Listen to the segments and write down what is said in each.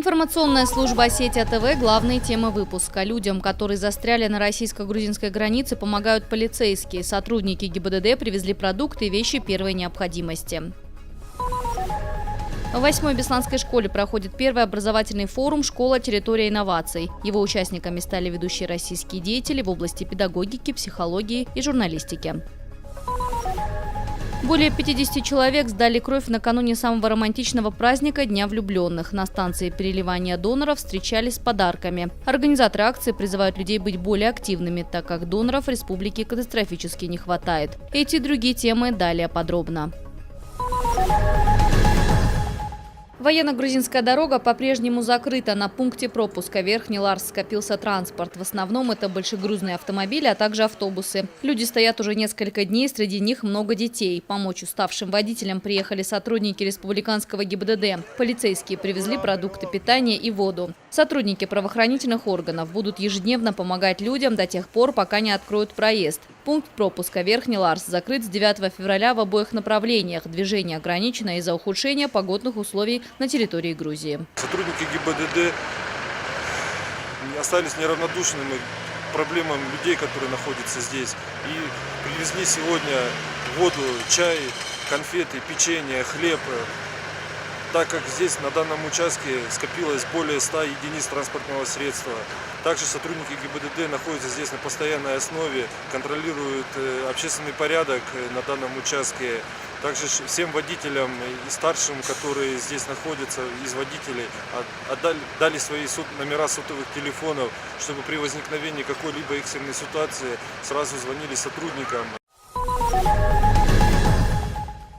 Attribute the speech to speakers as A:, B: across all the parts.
A: Информационная служба «Осетия ТВ» – главные темы выпуска. Людям, которые застряли на российско-грузинской границе, помогают полицейские. Сотрудники ГИБДД привезли продукты и вещи первой необходимости. В 8-й Бесланской школе проходит первый образовательный форум «Школа. Территория инноваций». Его участниками стали ведущие российские деятели в области педагогики, психологии и журналистики. Более 50 человек сдали кровь накануне самого романтичного праздника Дня влюбленных. На станции переливания доноров встречались с подарками. Организаторы акции призывают людей быть более активными, так как доноров в республике катастрофически не хватает. Эти и другие темы далее подробно. Военно-грузинская дорога по-прежнему закрыта. На пункте пропуска Верхний Ларс скопился транспорт. В основном это большегрузные автомобили, а также автобусы. Люди стоят уже несколько дней, среди них много детей. Помочь уставшим водителям приехали сотрудники республиканского ГИБДД. Полицейские привезли продукты питания и воду. Сотрудники правоохранительных органов будут ежедневно помогать людям до тех пор, пока не откроют проезд. Пункт пропуска Верхний Ларс закрыт с 9 февраля в обоих направлениях. Движение ограничено из-за ухудшения погодных условий на территории Грузии.
B: Сотрудники ГИБДД остались неравнодушными к проблемам людей, которые находятся здесь. И привезли сегодня воду, чай, конфеты, печенье, хлеб. Так как здесь на данном участке скопилось более 100 единиц транспортного средства. Также сотрудники ГИБДД находятся здесь на постоянной основе, контролируют общественный порядок на данном участке. Также всем водителям и старшим, которые здесь находятся, из водителей, дали свои номера сотовых телефонов, чтобы при возникновении какой-либо экстренной ситуации сразу звонили сотрудникам.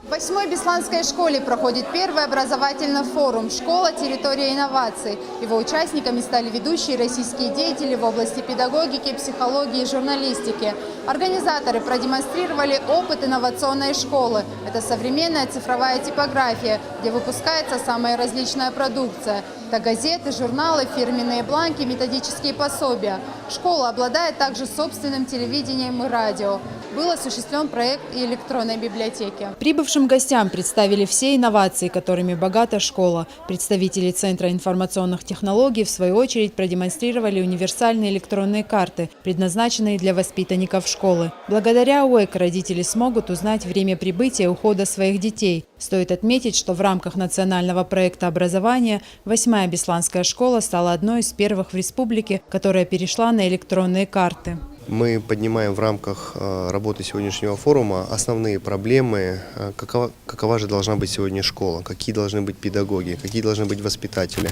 C: В 8-й Бесланской школе проходит первый образовательный форум «Школа. Территория инноваций». Его участниками стали ведущие российские деятели в области педагогики, психологии и журналистики. Организаторы продемонстрировали опыт инновационной школы. Это современная цифровая типография, где выпускается самая различная продукция. Это газеты, журналы, фирменные бланки, методические пособия. Школа обладает также собственным телевидением и радио. Был осуществлен проект и электронной библиотеки.
D: Прибывшим гостям представили все инновации, которыми богата школа. Представители Центра информационных технологий, в свою очередь, продемонстрировали универсальные электронные карты, предназначенные для воспитанников школы. Благодаря УЭК родители смогут узнать время прибытия и ухода своих детей. Стоит отметить, что в рамках национального проекта образования 8-я Бесланская школа стала одной из первых в республике, которая перешла на электронные карты.
E: Мы поднимаем в рамках работы сегодняшнего форума основные проблемы, какова же должна быть сегодня школа, какие должны быть педагоги, какие должны быть воспитатели.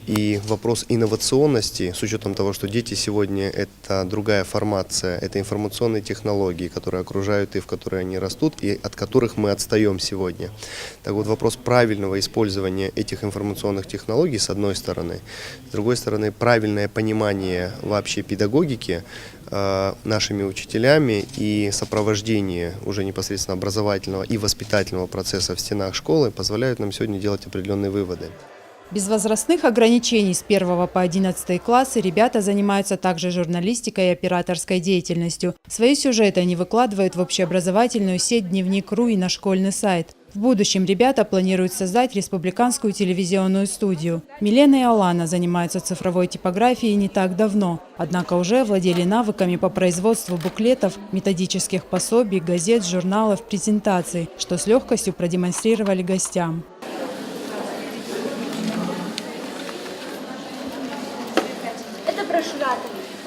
E: И вопрос инновационности, с учетом того, что дети сегодня – это другая формация, это информационные технологии, которые окружают и в которые они растут, и от которых мы отстаем сегодня. Так вот, вопрос правильного использования этих информационных технологий, с одной стороны, с другой стороны, правильное понимание вообще педагогики нашими учителями и сопровождение уже непосредственно образовательного и воспитательного процесса в стенах школы позволяют нам сегодня делать определенные выводы.
D: Без возрастных ограничений с 1 по 11 классы ребята занимаются также журналистикой и операторской деятельностью. Свои сюжеты они выкладывают в общеобразовательную сеть «Дневник.ру» и на школьный сайт. В будущем ребята планируют создать республиканскую телевизионную студию. Милена и Алана занимаются цифровой типографией не так давно, однако уже владели навыками по производству буклетов, методических пособий, газет, журналов, презентаций, что с легкостью продемонстрировали гостям.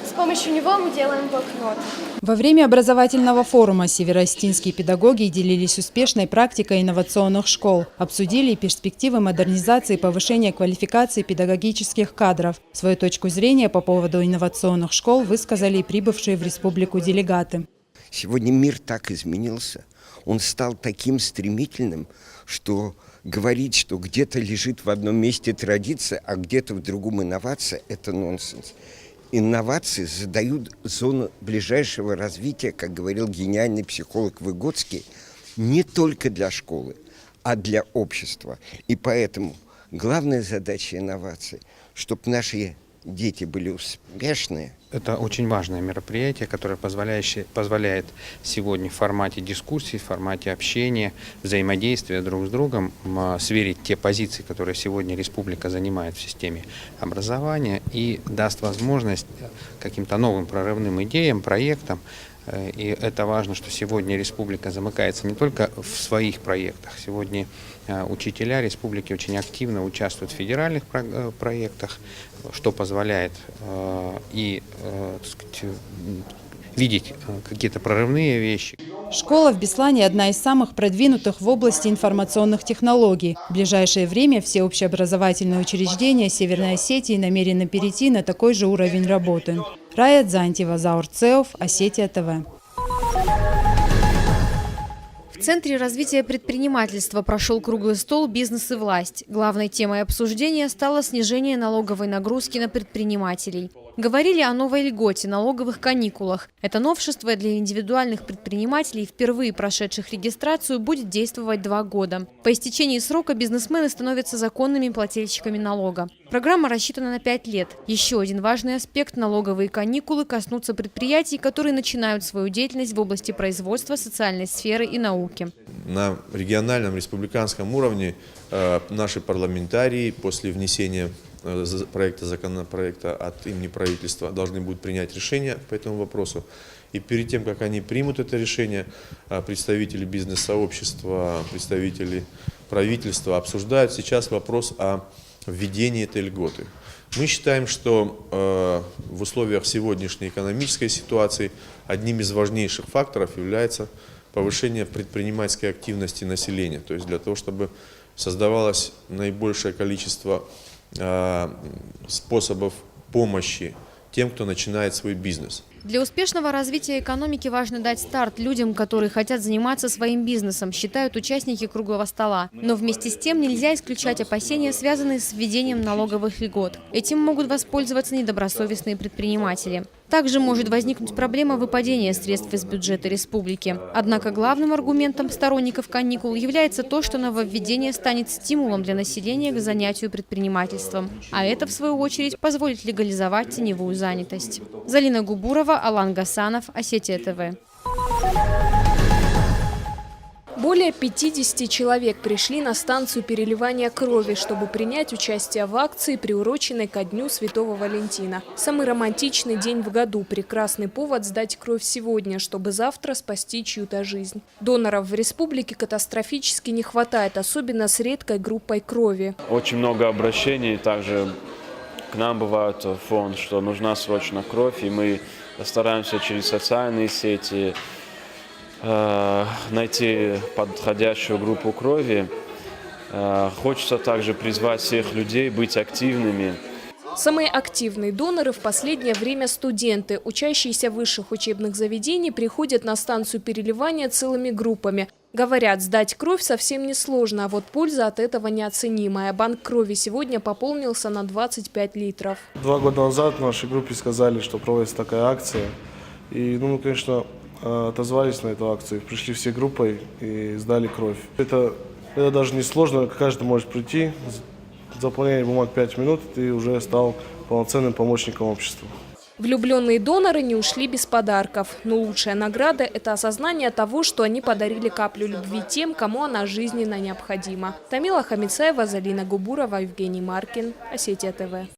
F: С помощью него мы делаем блокнот.
D: Во время образовательного форума североостинские педагоги делились успешной практикой инновационных школ, обсудили перспективы модернизации и повышения квалификации педагогических кадров. Свою точку зрения по поводу инновационных школ высказали и прибывшие в республику делегаты.
G: Сегодня мир так изменился, он стал таким стремительным, что говорить, что где-то лежит в одном месте традиция, а где-то в другом инновация – это нонсенс. Инновации задают зону ближайшего развития, как говорил гениальный психолог Выгодский, не только для школы, а для общества. И поэтому главная задача инноваций, чтобы наши дети были успешные,
H: Это очень важное мероприятие, которое позволяет сегодня в формате дискуссии, в формате общения, взаимодействия друг с другом сверить те позиции, которые сегодня республика занимает в системе образования, и даст возможность каким-то новым прорывным идеям, проектам. И это важно, что сегодня республика замыкается не только в своих проектах. Сегодня учителя республики очень активно участвуют в федеральных проектах, что позволяет так сказать, видеть какие-то прорывные вещи.
D: Школа в Беслане – одна из самых продвинутых в области информационных технологий. В ближайшее время все общеобразовательные учреждения Северной Осетии намерены перейти на такой же уровень работы. Рая Дзантьева, Заур Цеов, Осетия ТВ.
I: В Центре развития предпринимательства прошел круглый стол «Бизнес и власть». Главной темой обсуждения стало снижение налоговой нагрузки на предпринимателей. Говорили о новой льготе – налоговых каникулах. Это новшество для индивидуальных предпринимателей, впервые прошедших регистрацию, будет действовать 2 года. По истечении срока бизнесмены становятся законными плательщиками налога. Программа рассчитана на 5 лет. Еще один важный аспект – налоговые каникулы коснутся предприятий, которые начинают свою деятельность в области производства, социальной сферы и науки.
J: На региональном, республиканском уровне наши парламентарии после внесения законопроекта от имени правительства должны будут принять решение по этому вопросу. И перед тем, как они примут это решение, представители бизнес-сообщества, представители правительства обсуждают сейчас вопрос о введении этой льготы. Мы считаем, что в условиях сегодняшней экономической ситуации одним из важнейших факторов является повышение предпринимательской активности населения. То есть для того, чтобы создавалось наибольшее количество способов помощи тем, кто начинает свой бизнес.
I: Для успешного развития экономики важно дать старт людям, которые хотят заниматься своим бизнесом, считают участники круглого стола. Но вместе с тем нельзя исключать опасения, связанные с введением налоговых льгот. Этим могут воспользоваться недобросовестные предприниматели. Также может возникнуть проблема выпадения средств из бюджета республики. Однако главным аргументом сторонников каникул является то, что нововведение станет стимулом для населения к занятию предпринимательством. А это, в свою очередь, позволит легализовать теневую занятость. Залина Губурова, Алан Гасанов, Осетия ТВ.
K: Более 50 человек пришли на станцию переливания крови, чтобы принять участие в акции, приуроченной ко Дню Святого Валентина. Самый романтичный день в году. Прекрасный повод сдать кровь сегодня, чтобы завтра спасти чью-то жизнь. Доноров в республике катастрофически не хватает, особенно с редкой группой крови.
L: Очень много обращений. Также к нам бывает фон, что нужна срочно кровь, и мы стараемся через социальные сети найти подходящую группу крови. Хочется также призвать всех людей быть активными.
K: Самые активные доноры в последнее время студенты. Учащиеся высших учебных заведений приходят на станцию переливания целыми группами. Говорят, сдать кровь совсем несложно, а вот польза от этого неоценимая. Банк крови сегодня пополнился на 25 литров.
M: 2 года назад в нашей группе сказали, что проводится такая акция. И, мы, конечно, отозвались на эту акцию. Пришли все группой и сдали кровь. Это даже не сложно, каждый может прийти, заполнение бумаг 5 минут, и уже стал полноценным помощником общества.
K: Влюбленные доноры не ушли без подарков. Но лучшая награда – это осознание того, что они подарили каплю любви тем, кому она жизненно необходима. Тамила Хамицаева, Залина Губурова, Евгений Маркин, Осетия ТВ.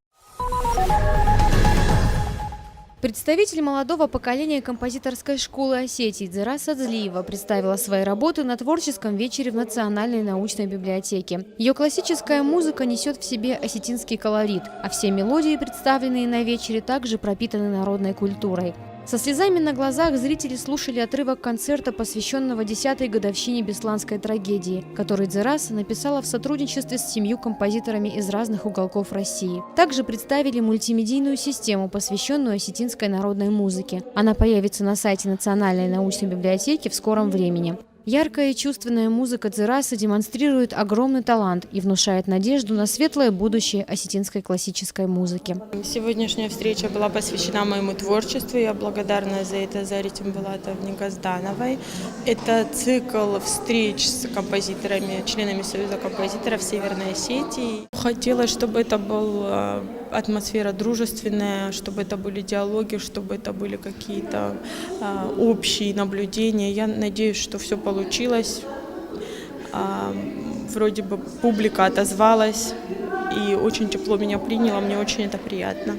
I: Представитель молодого поколения композиторской школы Осетии Дзера Садзлиева представила свои работы на творческом вечере в Национальной научной библиотеке. Ее классическая музыка несет в себе осетинский колорит, а все мелодии, представленные на вечере, также пропитаны народной культурой. Со слезами на глазах зрители слушали отрывок концерта, посвященного 10-й годовщине бесланской трагедии, который Дзераса написала в сотрудничестве с 7 композиторами из разных уголков России. Также представили мультимедийную систему, посвященную осетинской народной музыке. Она появится на сайте Национальной научной библиотеки в скором времени. Яркая и чувственная музыка Дзерасы демонстрирует огромный талант и внушает надежду на светлое будущее осетинской классической музыки.
N: Сегодняшняя встреча была посвящена моему творчеству. Я благодарна за это Зарите Булатовне Газдановой. Это цикл встреч с композиторами, членами Союза композиторов Северной Осетии. Хотелось, чтобы это был атмосфера дружественная, чтобы это были диалоги, чтобы это были какие-то общие наблюдения. Я надеюсь, что все получилось. Вроде бы публика отозвалась и очень тепло меня приняла, мне очень это приятно.